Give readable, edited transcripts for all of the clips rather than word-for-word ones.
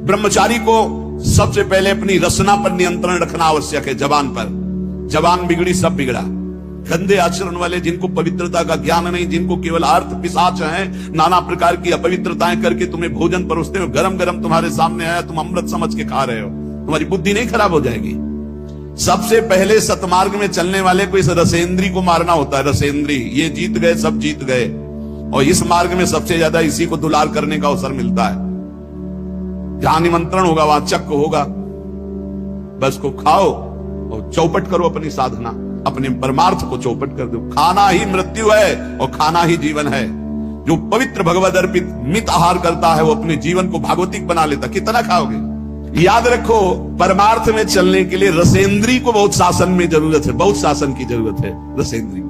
ब्रह्मचारी को सबसे पहले अपनी रसना पर नियंत्रण रखना आवश्यक है। जबान पर, जबान बिगड़ी सब बिगड़ा। गंदे आचरण वाले, जिनको पवित्रता का ज्ञान नहीं, जिनको केवल अर्थ पिशाच हैं, नाना प्रकार की अपवित्रताएं करके तुम्हें भोजन परोसते हो, गरम गरम तुम्हारे सामने आया, तुम अमृत समझ के खा रहे हो, तुम्हारी बुद्धि नहीं खराब हो जाएगी? सबसे पहले सतमार्ग में चलने वाले को इस रसेंद्री को मारना होता है। रसेंद्री, ये जीत गए, सब जीत गए। और इस मार्ग में सबसे ज्यादा इसी को दुलार करने का अवसर मिलता है। जहां निमंत्रण होगा वहां चक्क होगा, बस को खाओ और चौपट करो अपनी साधना, अपने परमार्थ को चौपट कर दो। खाना ही मृत्यु है और खाना ही जीवन है। जो पवित्र भगवद अर्पित मित आहार करता है वो अपने जीवन को भागवतिक बना लेता। कितना खाओगे? याद रखो, परमार्थ में चलने के लिए रसेंद्री को बहुत शासन में जरूरत है, बहुत शासन की जरूरत है। रसेंद्री,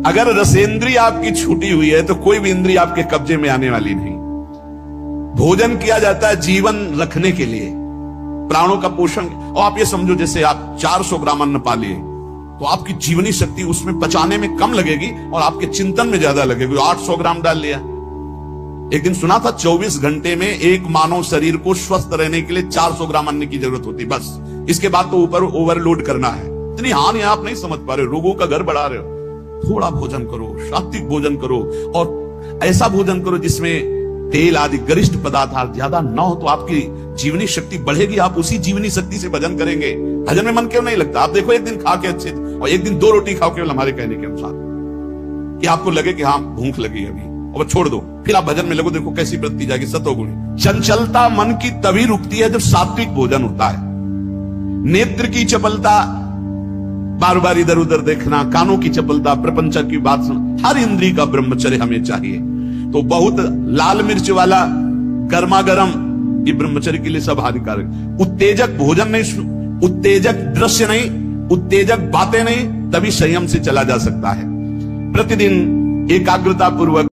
अगर रसेंद्री आपकी छूटी हुई है तो कोई भी इंद्री आपके कब्जे में आने वाली नहीं। भोजन किया जाता है जीवन रखने के लिए, प्राणों का पोषण। और आप ये समझो, जैसे आप 400 ग्राम अन्न पा लिए तो आपकी जीवनी शक्ति उसमें पचाने में कम लगेगी और आपके चिंतन में ज्यादा लगेगी। 800 ग्राम डाल लिया। एक दिन सुना था 24 घंटे में एक मानव शरीर को स्वस्थ रहने के लिए 400 ग्राम अन्न की जरूरत होती, बस। इसके बाद तो ऊपर ओवरलोड करना है। इतनी हानि आप नहीं समझ पा रहे, रोगों का घर बढ़ा रहे हो। थोड़ा भोजन करो, सात्विक भोजन करो, और ऐसा भोजन करो जिसमें तेल आदि गरिष्ठ पदार्थ ज्यादा न हो, तो आपकी जीवनी शक्ति बढ़ेगी। आप उसी जीवनी शक्ति से भजन करेंगे। भजन में मन क्यों नहीं लगता? आप देखो, एक दिन खा के अच्छे, और एक दिन 2 रोटी खाओ केवल हमारे कहने के अनुसार, कि आपको लगे कि हाँ भूख लगी अभी, और छोड़ दो, फिर आप भजन में लगो। देखो कैसी वृत्ति जाएगी, सतोगुणी। चंचलता मन की तभी रुकती है जब सात्विक भोजन होता है। नेत्र की चपलता, बार बार इधर उधर देखना, कानों की चपलता, प्रपंच की बात सुनना, हर इंद्री का ब्रह्मचर्य हमें चाहिए। तो बहुत लाल मिर्च वाला गर्मा गर्म ये ब्रह्मचर्य के लिए सब हानिकारक। उत्तेजक भोजन नहीं, उत्तेजक दृश्य नहीं, उत्तेजक बातें नहीं, तभी संयम से चला जा सकता है। प्रतिदिन एकाग्रता पूर्वक